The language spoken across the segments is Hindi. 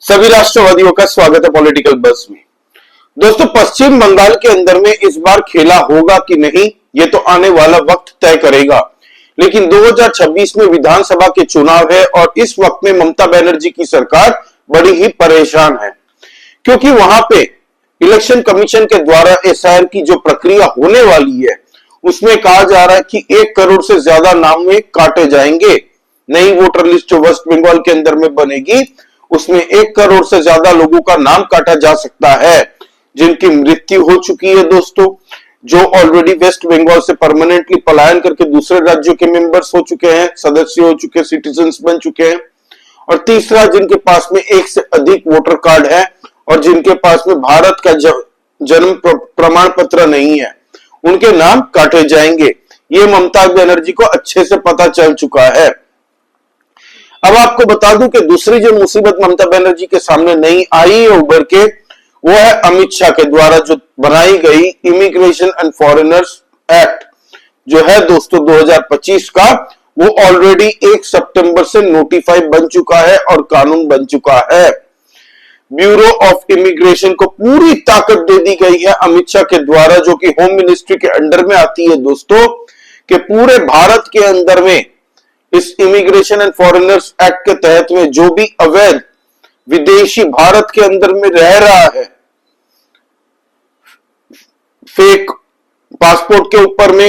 सभी राष्ट्रवादियों का स्वागत है पॉलिटिकल बस में। दोस्तों, पश्चिम बंगाल के अंदर में इस बार खेला होगा कि नहीं, ये तो आने वाला वक्त तय करेगा। लेकिन 2026 में विधानसभा के चुनाव है और इस वक्त में ममता बनर्जी की सरकार बड़ी ही परेशान है, क्योंकि वहां पे इलेक्शन कमीशन के द्वारा एसआईआर की जो प्रक्रिया होने वाली है, उसमें कहा जा रहा है कि 1 करोड़ से ज्यादा नाम में काटे जाएंगे। नई वोटर लिस्ट जो वेस्ट बंगाल के अंदर में बनेगी, उसमें 1 करोड़ से ज्यादा लोगों का नाम काटा जा सकता है, जिनकी मृत्यु हो चुकी है दोस्तों, जो ऑलरेडी वेस्ट बंगाल से परमानेंटली पलायन करके दूसरे राज्यों के मेंबर्स हो चुके हैं, सदस्य हो चुके, सिटीजन्स बन चुके हैं। और तीसरा, जिनके पास में 1 से अधिक वोटर कार्ड है और जिनके पास में भारत का जन्म प्रमाण पत्र नहीं है, उनके नाम काटे जाएंगे। ये ममता बनर्जी को अच्छे से पता चल चुका है। अब आपको बता दूं कि दूसरी जो मुसीबत ममता बनर्जी के सामने नहीं आई है उभर के, वो है अमित शाह के द्वारा जो बनाई गई इमिग्रेशन एंड फॉरेनर्स एक्ट जो है दोस्तों 2025 का, वो ऑलरेडी 1 सितंबर से नोटिफाई बन चुका है और कानून बन चुका है। ब्यूरो ऑफ इमिग्रेशन को पूरी ताकत दे दी गई है अमित शाह के द्वारा, जो कि होम मिनिस्ट्री के अंडर में आती है दोस्तों, कि पूरे भारत के अंदर में इस इमिग्रेशन एंड फॉरेनर्स एक्ट के तहत में जो भी अवैध विदेशी भारत के अंदर में रह रहा है, फेक पासपोर्ट के ऊपर में,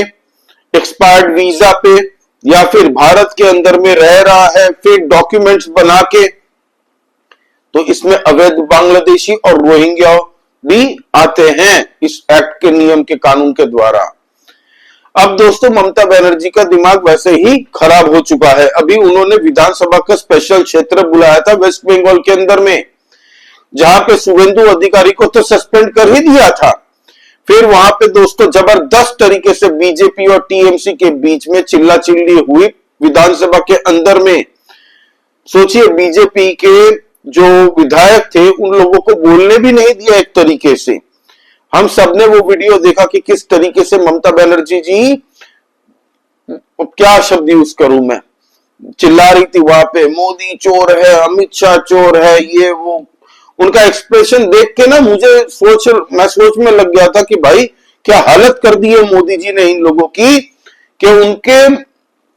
एक्सपायर्ड वीजा पे, या फिर भारत के अंदर में रह रहा है फेक डॉक्यूमेंट्स बना के, तो इसमें अवैध बांग्लादेशी और रोहिंग्या भी आते हैं इस एक्ट के नियम के कानून के द्वारा। अब दोस्तों, ममता बनर्जी का दिमाग वैसे ही खराब हो चुका है। अभी उन्होंने विधानसभा का स्पेशल क्षेत्र बुलाया था वेस्ट बंगाल के अंदर में, जहां पे शुभेंदु अधिकारी को तो सस्पेंड कर ही दिया था। फिर वहां पे दोस्तों जबरदस्त तरीके से बीजेपी और टीएमसी के बीच में चिल्ला चिल्ली हुई विधानसभा के अंदर में। सोचिए, बीजेपी के जो विधायक थे उन लोगों को बोलने भी नहीं दिया एक तरीके से। हम सबने वो वीडियो देखा कि किस तरीके से ममता बनर्जी जी, क्या शब्द यूज करूं मैं, चिल्ला रही थी वहां पे, मोदी चोर है, अमित शाह चोर है, ये वो। उनका एक्सप्रेशन देख के ना मैं सोच में लग गया था कि भाई क्या हालत कर दी है मोदी जी ने इन लोगों की, कि उनके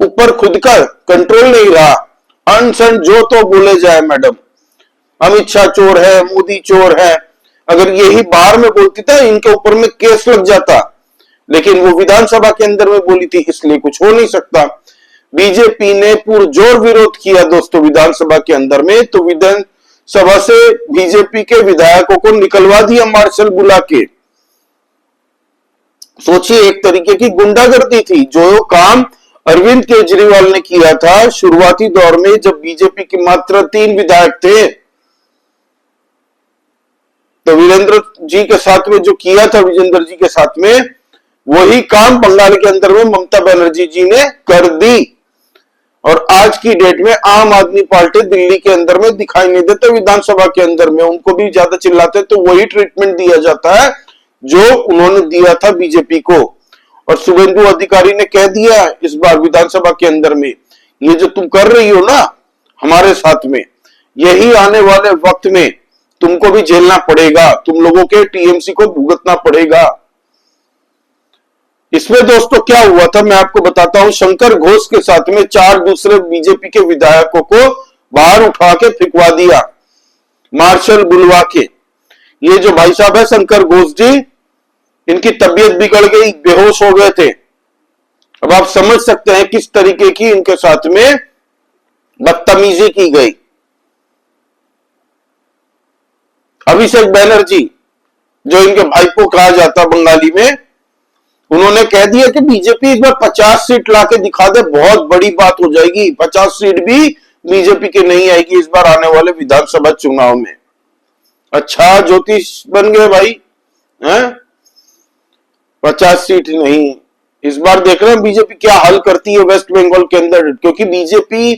ऊपर खुद का कंट्रोल नहीं रहा। अनसन जो तो बोले जाए मैडम, अमित शाह चोर है, मोदी चोर है। अगर यही बाहर में बोलती था, इनके ऊपर में केस लग जाता, लेकिन वो विधानसभा के अंदर में बोली थी, इसलिए कुछ हो नहीं सकता। बीजेपी ने पुरजोर विरोध किया दोस्तों विधानसभा के अंदर में, तो विधानसभा से बीजेपी के विधायकों को निकलवा दिया मार्शल बुला के। सोचिए, एक तरीके की गुंडागर्दी थी। जो काम अरविंद केजरीवाल ने किया था शुरुआती दौर में, जब बीजेपी के मात्र 3 विधायक थे, तो वीरेंद्र जी के साथ में जो किया था, विजेंद्र जी के साथ में, वही काम बंगाल के अंदर में ममता बनर्जी जी ने कर दी। और आज की डेट में आम आदमी पार्टी दिल्ली के अंदर में दिखाई नहीं देते, विधानसभा के अंदर में उनको भी ज्यादा चिल्लाते, तो वही ट्रीटमेंट दिया जाता है जो उन्होंने दिया था बीजेपी को। और शुभेंदु अधिकारी ने कह दिया इस बार विधानसभा के अंदर में, ये जो तुम कर रही हो ना हमारे साथ में, यही आने वाले वक्त में तुमको भी झेलना पड़ेगा, तुम लोगों के टीएमसी को भुगतना पड़ेगा। इसमें दोस्तों क्या हुआ था मैं आपको बताता हूं। शंकर घोष के साथ में 4 दूसरे बीजेपी के विधायकों को बाहर उठा के फेंकवा दिया, मार्शल बुलवा के। ये जो भाई साहब है शंकर घोष जी, इनकी तबीयत बिगड़ गई, बेहोश हो गए थे। अब आप समझ सकते हैं किस तरीके की इनके साथ में बदतमीजी की गई। अभिषेक बनर्जी, जो इनके भाईपो कहा जाता बंगाली में, उन्होंने कह दिया कि बीजेपी इस बार 50 सीट लाके दिखा दे, बहुत बड़ी बात हो जाएगी। 50 सीट भी बीजेपी की नहीं आएगी इस बार आने वाले विधानसभा चुनाव में। अच्छा ज्योतिष बन गए भाई, हैं? 50 सीट नहीं, इस बार देख रहे हैं बीजेपी क्या हल करती है वेस्ट बंगाल के अंदर। क्योंकि बीजेपी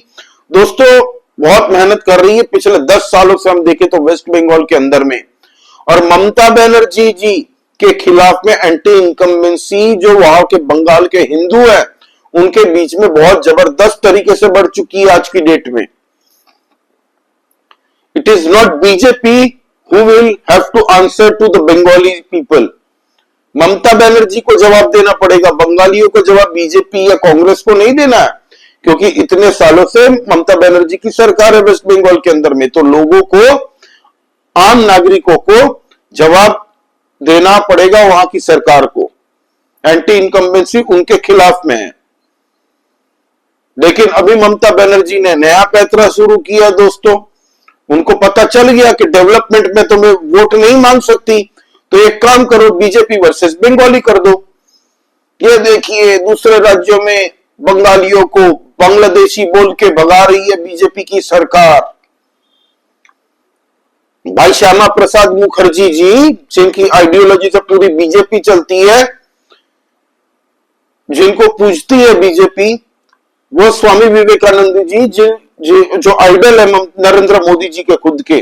दोस्तों बहुत मेहनत कर रही है पिछले 10 सालों से, हम देखें तो वेस्ट बंगाल के अंदर में। और ममता बनर्जी जी के खिलाफ में एंटी इनकम्बेंसी जो वहां के बंगाल के हिंदू है उनके बीच में बहुत जबरदस्त तरीके से बढ़ चुकी है आज की डेट में। It is not BJP who will have to answer to the Bengali people. Mamata Banerjee को जवाब देना पड़ेगा, बंगालियों को जवाब बीजेपी या कांग्रेस को नहीं देना है, क्योंकि इतने सालों से ममता बनर्जी की सरकार है वेस्ट बंगाल के अंदर में, तो लोगों को, आम नागरिकों को जवाब देना पड़ेगा वहां की सरकार को। एंटी इनकम्बेंसी उनके खिलाफ में है। लेकिन अभी ममता बनर्जी ने नया पैतरा शुरू किया दोस्तों। उनको पता चल गया कि डेवलपमेंट में तो मैं वोट नहीं मांग सकती, तो एक काम करो, बीजेपी वर्सेस बंगाली कर दो। ये देखिए दूसरे राज्यों में बंगालियों को बांग्लादेशी बोल के भगा रही है बीजेपी की सरकार। भाई श्यामा प्रसाद मुखर्जी जी, जिनकी आइडियोलॉजी से पूरी बीजेपी चलती है, जिनको पूजती है बीजेपी, वो स्वामी विवेकानंद जी जो आइडल है नरेंद्र मोदी जी के खुद के,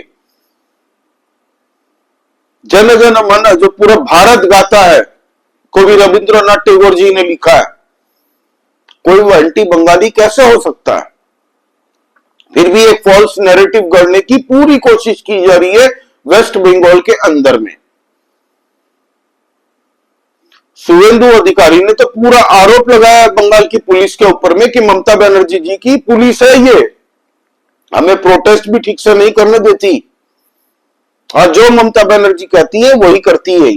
जन गण मन जो पूरा भारत गाता है, कवि रविंद्रनाथ टैगोर जी ने लिखा है, कोई वो एंटी बंगाली कैसे हो सकता है? फिर भी एक फॉल्स नैरेटिव गढ़ने की पूरी कोशिश की जा रही है वेस्ट बंगाल के अंदर में। शुवेंदु अधिकारी ने तो पूरा आरोप लगाया बंगाल की पुलिस के ऊपर में कि ममता बनर्जी जी की पुलिस है, ये हमें प्रोटेस्ट भी ठीक से नहीं करने देती, और जो ममता बनर्जी कहती है वही करती है।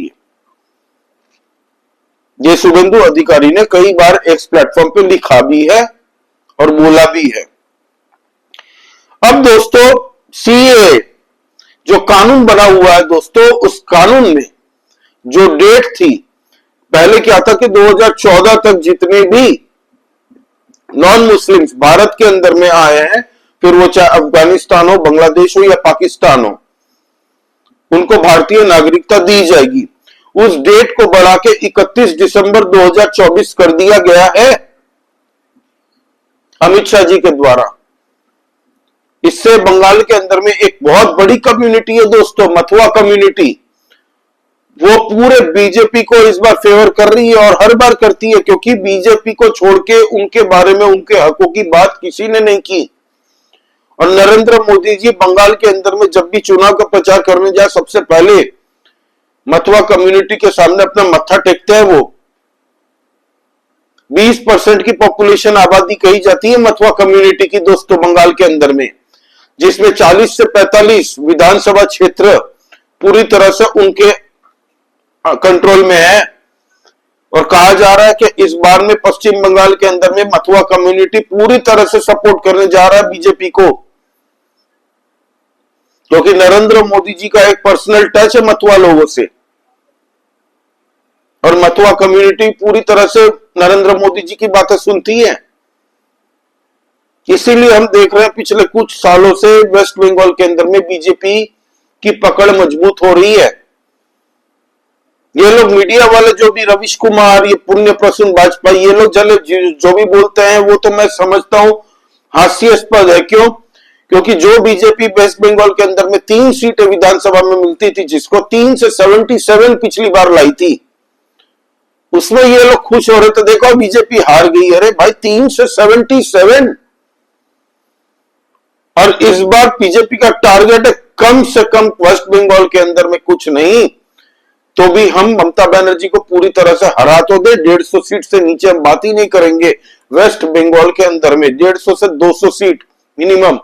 ये शुवेंदु अधिकारी ने कई बार एक्स प्लेटफॉर्म पे लिखा भी है और बोला भी है। अब दोस्तों सीए जो कानून बना हुआ है दोस्तों, उस कानून में जो डेट थी, पहले क्या था कि 2014 तक जितने भी नॉन मुस्लिम्स भारत के अंदर में आए हैं, फिर वो चाहे अफगानिस्तान हो, बांग्लादेश हो या पाकिस्तान हो, उनको भारतीय नागरिकता दी जाएगी। उस डेट को बढ़ा के 31 दिसंबर 2024 कर दिया गया है अमित शाह जी के द्वारा। इससे बंगाल के अंदर में एक बहुत बड़ी कम्युनिटी है दोस्तों, मथुआ कम्युनिटी, वो पूरे बीजेपी को इस बार फेवर कर रही है और हर बार करती है, क्योंकि बीजेपी को छोड़ के उनके बारे में, उनके हकों की बात किसी ने नहीं की। और नरेंद्र मोदी जी बंगाल के अंदर में जब भी चुनाव का प्रचार करने जाए, सबसे पहले मथुआ कम्युनिटी के सामने अपना मत्था टेकते हैं। वो 20% की पॉपुलेशन आबादी कही जाती है मथुआ कम्युनिटी की दोस्तों बंगाल के अंदर में, जिसमें 40 से 45 विधानसभा क्षेत्र पूरी तरह से उनके कंट्रोल में है। और कहा जा रहा है कि इस बार में पश्चिम बंगाल के अंदर में मथुआ कम्युनिटी पूरी तरह से सपोर्ट करने जा रहा है बीजेपी को, क्योंकि नरेंद्र मोदी जी का एक पर्सनल टच है मथुआ लोगों से, और मथुआ कम्युनिटी पूरी तरह से नरेंद्र मोदी जी की बातें सुनती है। इसीलिए हम देख रहे हैं पिछले कुछ सालों से वेस्ट बंगाल के अंदर में बीजेपी की पकड़ मजबूत हो रही है। ये लोग मीडिया वाले जो भी रविश कुमार, ये पुण्य प्रसून वाजपेयी, ये लोग जो भी बोलते हैं वो तो मैं समझता हूं हास्यास्पद है। क्यों? क्योंकि जो बीजेपी वेस्ट बंगाल के अंदर में 3 सीटें विधानसभा में मिलती थी, जिसको 3 से 77 पिछली बार लाई थी, उसमें ये लोग खुश हो रहे थे, देखो बीजेपी हार गई। अरे भाई 3 से 77, और इस बार बीजेपी का टारगेट है कम से कम वेस्ट बंगाल के अंदर में कुछ नहीं तो भी हम ममता बनर्जी को पूरी तरह से हरा तो दे, 150 सीट से नीचे हम बात ही नहीं करेंगे वेस्ट बंगाल के अंदर में, 150 से 200 सीट मिनिमम।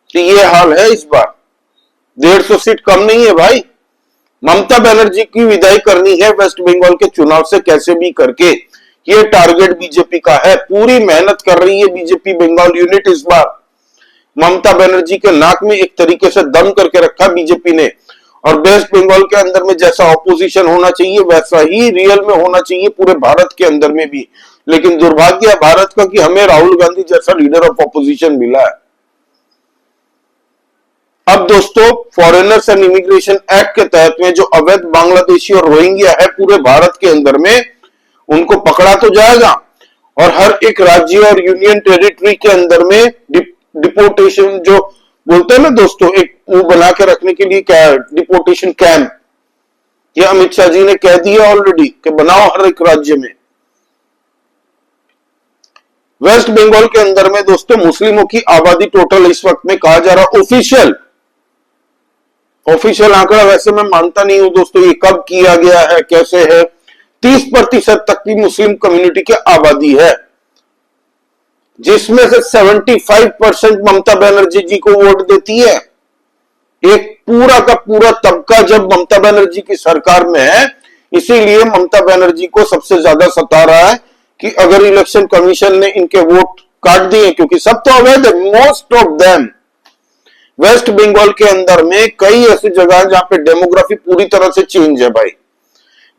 तो ये हाल है इस बार, 150 सीट कम नहीं है भाई। ममता बनर्जी की विदाई करनी है वेस्ट बंगाल के चुनाव से कैसे भी करके, ये टारगेट बीजेपी का है। पूरी मेहनत कर रही है बीजेपी बंगाल यूनिट इस बार। ममता बनर्जी के नाक में एक तरीके से दम करके रखा बीजेपी ने, और वेस्ट बंगाल के अंदर में जैसा ऑपोजिशन होना चाहिए वैसा ही रियल में होना चाहिए पूरे भारत के अंदर में भी। लेकिन दुर्भाग्य है भारत का कि हमें राहुल गांधी जैसा लीडर ऑफ ऑपोजिशन मिला है। अब दोस्तों फॉरेनर्स एंड इमिग्रेशन एक्ट के तहत में जो अवैध बांग्लादेशी और रोहिंग्या है पूरे भारत के अंदर में, उनको पकड़ा तो जाएगा, और हर एक राज्य और यूनियन टेरिटरी के अंदर में डिपोर्टेशन जो बोलते हैं ना दोस्तों, एक वो बना के रखने के लिए क्या है, डिपोर्टेशन कैंप, ये अमित शाह जी ने कह दिया ऑलरेडी कि बनाओ हर एक राज्य में। वेस्ट बंगाल के अंदर में दोस्तों मुस्लिमों की आबादी टोटल इस वक्त में कहा जा रहा ऑफिशियल आंकड़ा, वैसे मैं मानता नहीं हूं दोस्तों ये कब किया गया है कैसे है, 30% तक की मुस्लिम कम्युनिटी की आबादी है, जिसमें से 75% ममता बनर्जी जी को वोट देती है। एक पूरा का पूरा तबका जब ममता बनर्जी की सरकार में है, इसीलिए ममता बनर्जी को सबसे ज्यादा सता रहा है कि अगर इलेक्शन कमीशन ने इनके वोट काट दिए, क्योंकि सब तो अवैध है, most of them. West Bengal के अंदर में कई ऐसी जगह जहां पे डेमोग्राफी पूरी तरह से चेंज है भाई।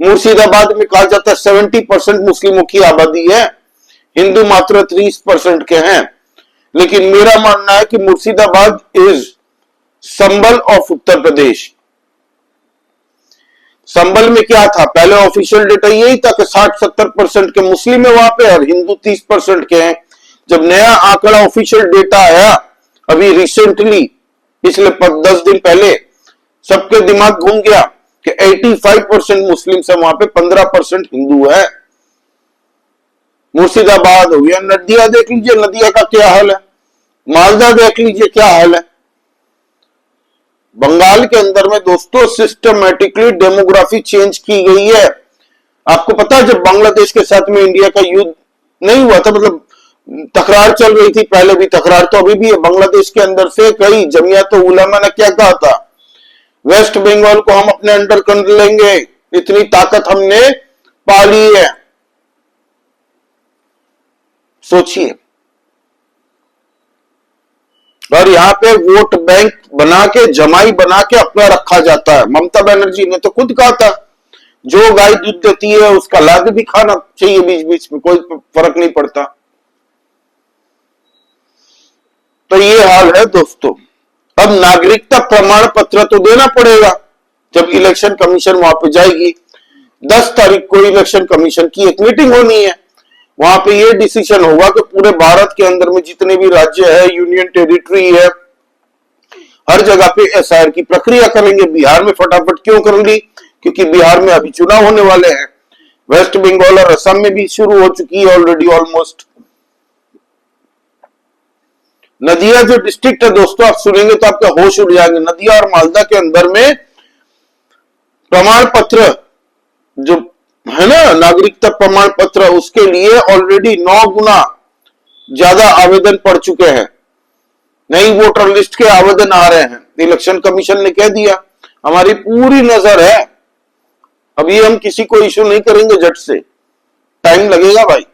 मुर्शिदाबाद में कहा जाता है 70% मुस्लिमों की आबादी है, हिंदू मात्र 30% के हैं। लेकिन मेरा मानना है कि Murshidabad is Sambal of Uttar Pradesh. संबल में क्या था, पहले ऑफिशियल डेटा यही था कि 60-70% के मुस्लिम है वहां पे और हिंदू 30% के हैं। जब नया आंकड़ा ऑफिशियल डेटा आया अभी रिसेंटली, पिछले 10 दिन पहले, सबके दिमाग घूम गया कि 85% मुस्लिम है वहां पे, 15% हिंदू है। मुर्शिदाबाद हो गया, नदिया देख लीजिए, नदिया का क्या हाल है, मालदा देख लीजिए क्या हाल है। बंगाल के अंदर में दोस्तों सिस्टमेटिकली डेमोग्राफी चेंज की गई है। आपको पता है जब बांग्लादेश के साथ में इंडिया का युद्ध नहीं हुआ था, मतलब तकरार चल रही थी, पहले भी तकरार तो अभी भी है, बांग्लादेश के अंदर से कई जमियत उलमा ने क्या कहा था, वेस्ट बंगाल को हम अपने अंडर कर लेंगे, इतनी ताकत हमने पाली है। सोचिए, और यहां पे वोट बैंक बना के, जमाई बना के अपना रखा जाता है। ममता बनर्जी ने तो खुद कहा था जो गाय दूध देती है उसका लाद भी खाना चाहिए बीच बीच में, कोई फर्क नहीं पड़ता। तो ये हाल है दोस्तों। अब नागरिकता प्रमाण पत्र तो देना पड़ेगा जब इलेक्शन कमीशन वहां पे जाएगी। 10 तारीख को इलेक्शन कमीशन की एक मीटिंग होनी है, वहां पे ये डिसीजन होगा कि पूरे भारत के अंदर में जितने भी राज्य है, यूनियन टेरिटरी है, हर जगह पे एसआईआर की प्रक्रिया करेंगे। बिहार में फटाफट क्यों करेंगी, क्योंकि बिहार में अभी चुनाव होने वाले हैं। वेस्ट बंगाल और असम में भी शुरू हो चुकी है ऑलरेडी ऑलमोस्ट। नदिया जो डिस्ट्रिक्ट है दोस्तों, आप सुनेंगे तो आपका होश उड़ जाएंगे। नदिया और मालदा के अंदर में प्रमाण पत्र जो है ना, नागरिकता प्रमाण पत्र, उसके लिए ऑलरेडी 9 गुना ज्यादा आवेदन पड़ चुके हैं। नई वोटर लिस्ट के आवेदन आ रहे हैं। इलेक्शन कमीशन ने कह दिया हमारी पूरी नजर है, अभी हम किसी को इश्यू नहीं करेंगे झट से, टाइम लगेगा भाई।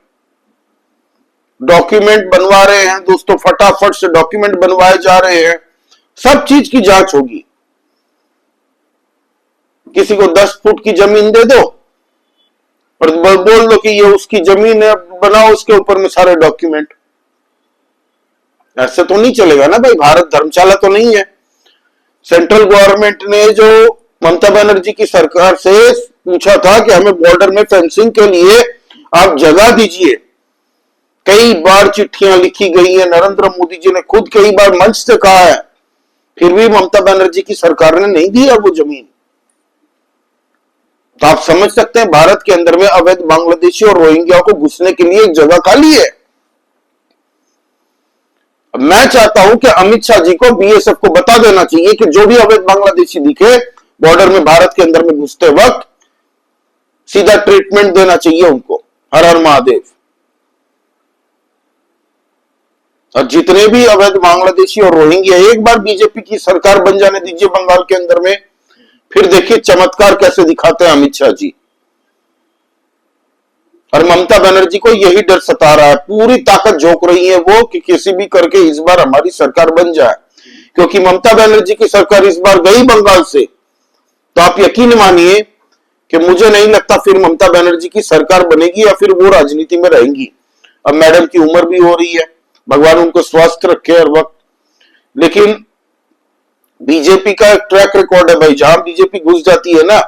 डॉक्यूमेंट बनवा रहे हैं दोस्तों, फटाफट से डॉक्यूमेंट बनवाए जा रहे हैं, सब चीज की जांच होगी। किसी को 10 फुट की जमीन दे दो और बोल दो कि ये उसकी जमीन है, बनाओ उसके ऊपर में सारे डॉक्यूमेंट। ऐसे तो नहीं चलेगा ना भाई, भारत धर्मशाला तो नहीं है। सेंट्रल गवर्नमेंट ने जो ममता बनर्जी की सरकार से पूछा था कि हमें बॉर्डर में फेंसिंग के लिए आप जगह दीजिए, कई बार चिट्ठियां लिखी गई है, नरेंद्र मोदी जी ने खुद कई बार मंच से कहा है, फिर भी ममता बनर्जी की सरकार ने नहीं दिया वो जमीन। तो आप समझ सकते हैं भारत के अंदर में अवैध बांग्लादेशी और रोहिंग्या को घुसने के लिए एक जगह खाली है। मैं चाहता हूं कि अमित शाह जी को, बीएसएफ को बता देना चाहिए कि जो भी अवैध बांग्लादेशी दिखे बॉर्डर में भारत के अंदर में घुसते वक्त, सीधा ट्रीटमेंट देना चाहिए उनको। हर हर महादेव। और जितने भी अवैध बांग्लादेशी और रोहिंग्या, एक बार बीजेपी की सरकार बन जाने दीजिए बंगाल के अंदर में, फिर देखिए चमत्कार कैसे दिखाते हैं अमित शाह जी। और ममता बनर्जी को यही डर सता रहा है, पूरी ताकत झोंक रही है वो कि किसी भी करके इस बार हमारी सरकार बन जाए। क्योंकि ममता बनर्जी की सरकार इस बार गई बंगाल से, तो आप यकीन मानिए कि मुझे नहीं लगता फिर ममता बनर्जी की सरकार बनेगी या फिर वो राजनीति में रहेंगी। अब मैडम की उम्र भी हो रही है, भगवान उनको स्वस्थ रखे हर वक्त। लेकिन बीजेपी का एक ट्रैक रिकॉर्ड है भाई, जहां बीजेपी घुस जाती है ना,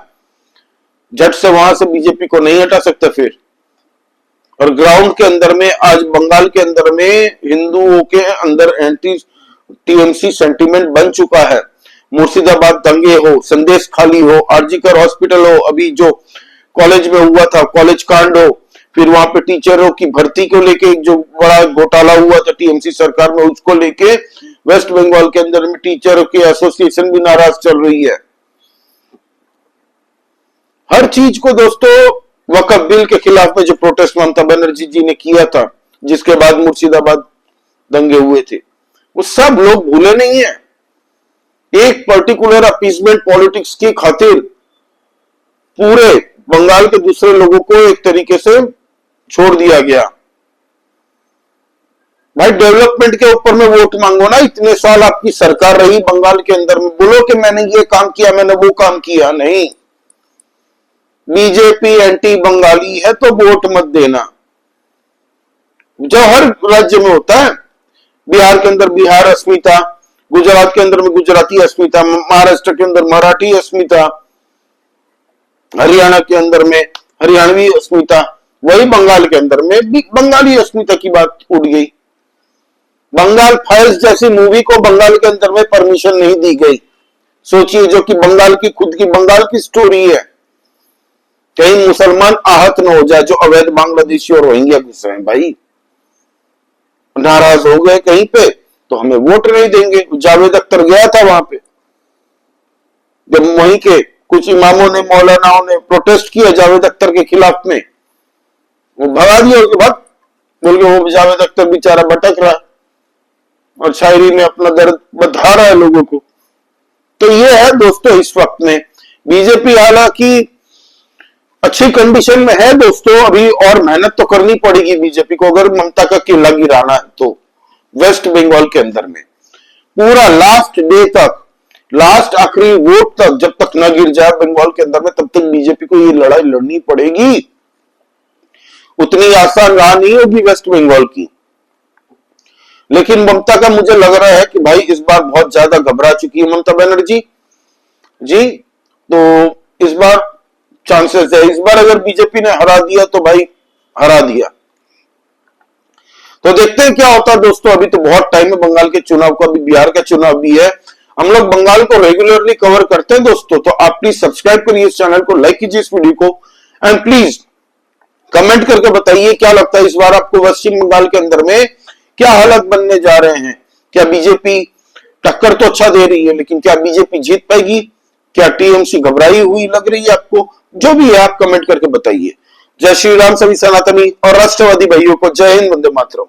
झट से वहां से बीजेपी को नहीं हटा सकते फिर। और ग्राउंड के अंदर में आज बंगाल के अंदर में हिंदुओं के अंदर एंटी टीएमसी सेंटीमेंट बन चुका है। मुर्शिदाबाद दंगे हो, संदेश खाली हो, आरजीकर हॉस्पिटल हो, अभी जो कॉलेज में हुआ था कॉलेज कांड हो, फिर वहां पे टीचरों की भर्ती को लेके जो बड़ा घोटाला हुआ था टीएमसी सरकार में, उसको लेके वेस्ट बंगाल के अंदर में टीचरों की एसोसिएशन भी नाराज चल रही है। हर चीज को दोस्तों, वक्फ बिल के खिलाफ में जो प्रोटेस्ट ममता बनर्जी जी ने किया था, जिसके बाद मुर्शिदाबाद दंगे हुए थे, वो सब लोग भूले नहीं है। एक पर्टिकुलर अपीसमेंट पॉलिटिक्स की खातिर पूरे बंगाल के दूसरे लोगों को एक तरीके से छोड़ दिया गया। भाई डेवलपमेंट के ऊपर में वोट मांगो ना, इतने साल आपकी सरकार रही बंगाल के अंदर में, बोलो कि मैंने ये काम किया, मैंने वो काम किया, नहीं। बीजेपी एंटी बंगाली है तो वोट मत देना, जो हर राज्य में होता है। बिहार के अंदर बिहार अस्मिता, गुजरात के अंदर में गुजराती अस्मिता, महाराष्ट्र के अंदर मराठी अस्मिता, हरियाणा के अंदर में हरियाणवी अस्मिता, वही बंगाल के अंदर में भी बंगाली अस्मिता की बात उड़ गई। बंगाल फाइल्स जैसी मूवी को बंगाल के अंदर में परमिशन नहीं दी गई। सोचिए, जो कि बंगाल की खुद की बंगाल की स्टोरी है, कहीं मुसलमान आहत न हो जाए जो अवैध बांग्लादेशी और रोहिंग्या घुसे हैं। भाई नाराज हो गए कहीं पे तो हमें वोट नहीं देंगे। जावेद अख्तर गया था वहां पे, जब वहीं के कुछ इमामों ने, मौलानाओं ने प्रोटेस्ट किया जावेद अख्तर के खिलाफ में, वो भगा दिया उसके बाद, बोल के वो जावेद अख्तर बेचारा भटक रहा और शायरी में अपना दर्द बता रहा है लोगों को। तो ये है दोस्तों, इस वक्त में बीजेपी हालांकि अच्छी कंडीशन में है दोस्तों, अभी और मेहनत तो करनी पड़ेगी बीजेपी को अगर ममता का किला गिराना है तो। वेस्ट बंगाल के अंदर में पूरा लास्ट डे तक, लास्ट आखिरी वोट तक जब तक न गिर जाए बंगाल के अंदर में, तब तक बीजेपी को ये लड़ाई लड़नी पड़ेगी। उतनी आसान राह नहीं होगी वेस्ट बंगाल की। लेकिन ममता का मुझे लग रहा है कि भाई इस बार बहुत ज्यादा घबरा चुकी है ममता बनर्जी जी, तो इस बार चांसेस है, इस बार अगर बीजेपी ने हरा दिया तो भाई हरा दिया। तो देखते हैं क्या होता है दोस्तों। अभी तो बहुत टाइम है बंगाल के चुनाव का, अभी बिहार का चुनाव भी है। हम लोग बंगाल को रेगुलरली कवर करते हैं दोस्तों, तो आप प्लीज सब्सक्राइब करिए इस चैनल को, लाइक कीजिए इस वीडियो को, एंड प्लीज कमेंट करके बताइए क्या लगता है इस बार आपको पश्चिम बंगाल के अंदर में क्या हालत बनने जा रहे हैं। क्या बीजेपी टक्कर तो अच्छा दे रही है, लेकिन क्या बीजेपी जीत पाएगी? क्या टीएमसी घबराई हुई लग रही है आपको? जो भी है आप कमेंट करके बताइए। जय श्री राम सभी सनातनी और राष्ट्रवादी भाइयों को जय हिंद, वंदे मातरम।